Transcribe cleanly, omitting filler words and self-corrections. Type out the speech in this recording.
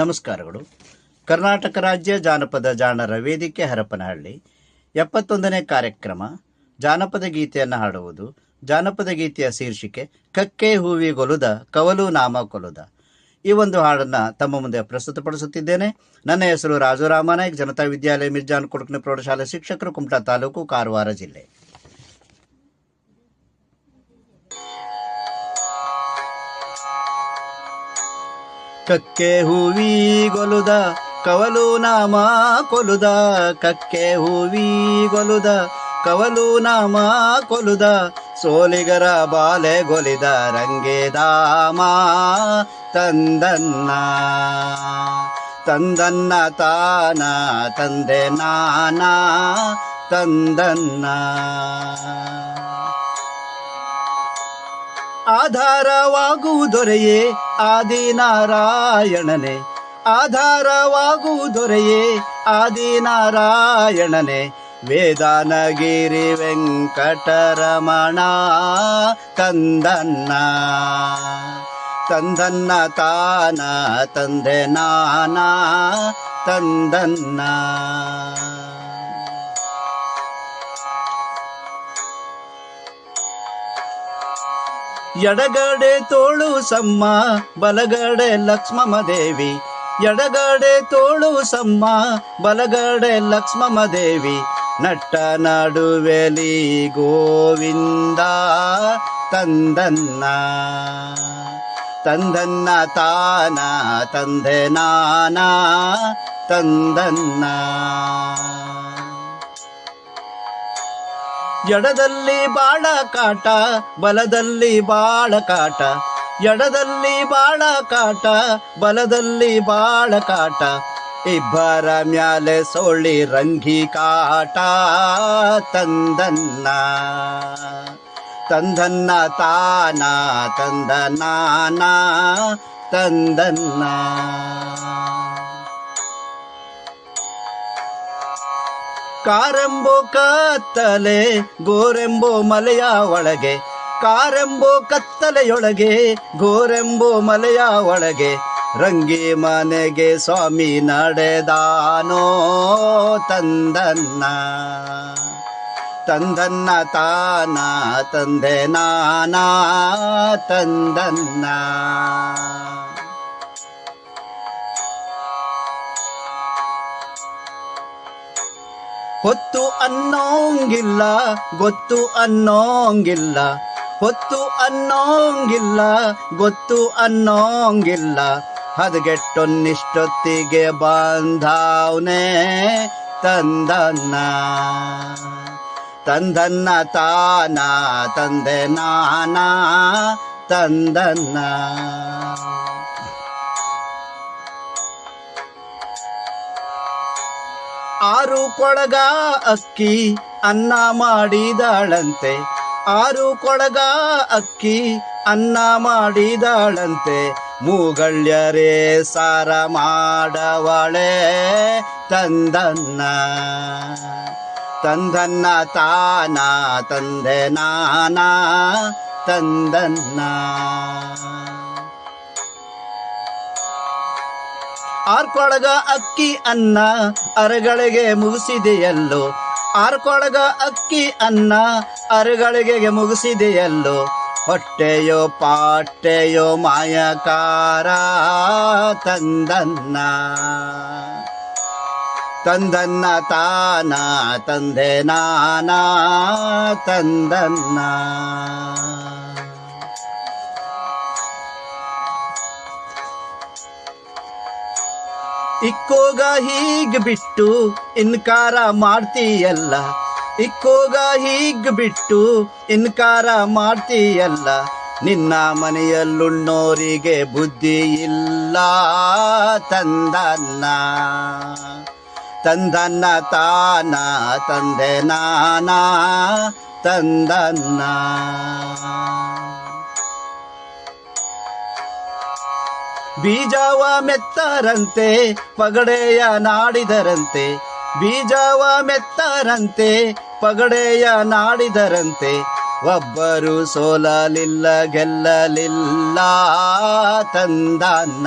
ನಮಸ್ಕಾರಗಳು. ಕರ್ನಾಟಕ ರಾಜ್ಯ ಜಾನಪದ ಜಾಣರ ವೇದಿಕೆ ಹರಪನಹಳ್ಳಿ 71ನೇ ಕಾರ್ಯಕ್ರಮ ಜಾನಪದ ಗೀತೆಯನ್ನು ಹಾಡುವುದು. ಜಾನಪದ ಗೀತೆಯ ಶೀರ್ಷಿಕೆ ಕಕ್ಕೆ ಹೂವಿಗೊಲುದ ಕವಲು ನಾಮ ಕೊಲುದ. ಈ ಒಂದು ಹಾಡನ್ನು ತಮ್ಮ ಮುಂದೆ ಪ್ರಸ್ತುತಪಡಿಸುತ್ತಿದ್ದೇನೆ. ನನ್ನ ಹೆಸರು ರಾಜು ರಾಮನಾಯ್ಕ್, ಜನತಾ ವಿದ್ಯಾಲಯ ಮಿರ್ಜಾನ್ ಕೊಡಕನಿ ಪ್ರೌಢಶಾಲೆ ಶಿಕ್ಷಕರು, ಕುಮಟಾ ತಾಲೂಕು, ಕಾರವಾರ ಜಿಲ್ಲೆ. ಕಕ್ಕೆ ಹೂವಿಗೊಲುದ ಕವಲು ನಾಮ ಕೊಲುದ, ಕಕ್ಕೆ ಹೂವಿಗೊಲುದ ಕವಲು ನಾಮ ಕೊಲುದ, ಸೋಲಿಗರ ಬಾಲೆಗೊಲಿದ ರಂಗೇದಾಮ ತಂದನ್ನ ತಂದನ್ನ ತಾನ ತಂದೆ ನಾನಾ ತಂದನ್ನ. ಆಧಾರವಾಗುವುದೊರೆಯೇ ಆದಿನಾರಾಯಣನೆ, ಆಧಾರವಾಗುವುದೊರೆಯೇ ಆದಿನಾರಾಯಣನೆ, ವೇದಾನಗಿರಿ ವೆಂಕಟರಮಣ ತಂದನ್ನ ತಂದನ್ನ ತಾನ ತಂದೆ ನಾನಾ ತಂದನ್ನ. ಎಡಗಡೆ ತೋಳು ಸಮ್ಮ ಬಲಗಡೆ ಲಕ್ಷ್ಮಮ್ಮ ದೇವಿ, ಎಡಗಡೆ ತೋಳು ಸಮ್ಮ ಬಲಗಡೆ ಲಕ್ಷ್ಮಮ್ಮ ದೇವಿ, ನಟ್ಟ ನಡುವೆಲಿ ಗೋವಿಂದ ತಂದನ್ನ ತಂದನ್ನ ತಾನ ತಂದೆ ನಾನಾ ತಂದನ್ನ. ಎಡದಲ್ಲಿ ಬಾಳ ಕಾಟ ಬಲದಲ್ಲಿ ಬಾಳ ಕಾಟ, ಎಡದಲ್ಲಿ ಬಾಳ ಕಾಟ ಬಲದಲ್ಲಿ ಬಾಳ ಕಾಟ, ಇಬ್ಬರ ಮ್ಯಾಲೆ ಸೊಳ್ಳಿ ರಂಗಿ ಕಾಟ ತಂದನ್ನ ತಂದನ್ನ ತಾನ ತಂದ ನಾನಾ ತಂದನ್ನ. ಕಾರೆಂಬೋ ಕತ್ತಲೆ ಗೋರೆಂಬೋ ಮಲೆಯ ಒಳಗೆ, ಕಾರೆಂಬೋ ಕತ್ತಲೆಯೊಳಗೆ ಗೋರೆಂಬೋ ಮಲೆಯ ಒಳಗೆ, ರಂಗಿ ಮನೆಗೆ ಸ್ವಾಮಿ ನಡೆದಾನೋ ತಂದನ್ನ ತಂದನ್ನ ತಾನ ತಂದೆ ನಾನಾ ತಂದನ್ನ. ಹೊತ್ತು ಅನ್ನೋಂಗಿಲ್ಲ ಗೊತ್ತು ಅನ್ನೋಂಗಿಲ್ಲ, ಹೊತ್ತು ಅನ್ನೋಂಗಿಲ್ಲ ಗೊತ್ತು ಅನ್ನೋಂಗಿಲ್ಲ, ಹದಗೆಟ್ಟೊನ್ನಿಷ್ಟೊತ್ತಿಗೆ ಬಾಂಧವ್ನೆ ತಂದನ್ನ ತಂದನ್ನ ತಾನ ತಂದೆ ನಾನಾ ತಂದನ್ನ. ಆರು ಕೊಳಗ ಅಕ್ಕಿ ಅನ್ನ ಮಾಡಿದಾಳಂತೆ, ಆರು ಕೊಳಗ ಅಕ್ಕಿ ಅನ್ನ ಮಾಡಿದಾಳಂತೆ, ಮೂಗಳ್ಯರೇ ಸಾರ ಮಾಡವಳೆ ತಂದನ್ನ ತಂದನ್ನ ತಾನ ತಂದೆ ನಾನಾ ತಂದನ್ನ. ಆರ್ಕೊಳಗ ಅಕ್ಕಿ ಅನ್ನ ಅರಗಳಿಗೆ ಮುಗಿಸಿದೆಯಲ್ಲೋ, ಆರ್ಕೊಳಗ ಅಕ್ಕಿ ಅನ್ನ ಅರಗಳಿಗೆ ಮುಗಿಸಿದೆಯಲ್ಲೋ, ಹೊಟ್ಟೆಯೋ ಪಾಟ್ಟೆಯೋ ಮಾಯಕಾರ ತಂದನ್ನ ತಂದನ್ನ ತಾನ ತಂದೆ ನಾನಾ ತಂದನ್ನ. ಇಕ್ಕೋಗ ಹೀಗ್ ಬಿಟ್ಟು ಇನ್ಕಾರ ಮಾಡ್ತೀಯಲ್ಲ, ಇಕ್ಕೋಗ ಹೀಗ್ ಬಿಟ್ಟು ಇನ್ಕಾರ ಮಾಡ್ತೀಯಲ್ಲ, ನಿನ್ನ ಮನೆಯಲ್ಲುಣ್ಣೋರಿಗೆ ಬುದ್ಧಿ ಇಲ್ಲ ತಂದನ್ನ ತಂದನ್ನ ತಾನ ತಂದೆ ನಾನಾ ತಂದನ್ನ. ಬೀಜವ ಮೆತ್ತರಂತೆ ಪಗಡೆಯ ನಾಡಿದರಂತೆ, ಬೀಜವ ಮೆತ್ತರಂತೆ ಪಗಡೆಯ ನಾಡಿದರಂತೆ, ಒಬ್ಬರು ಸೋಲಲಿಲ್ಲ ಗೆಲ್ಲಲಿಲ್ಲ ತಂದನ್ನ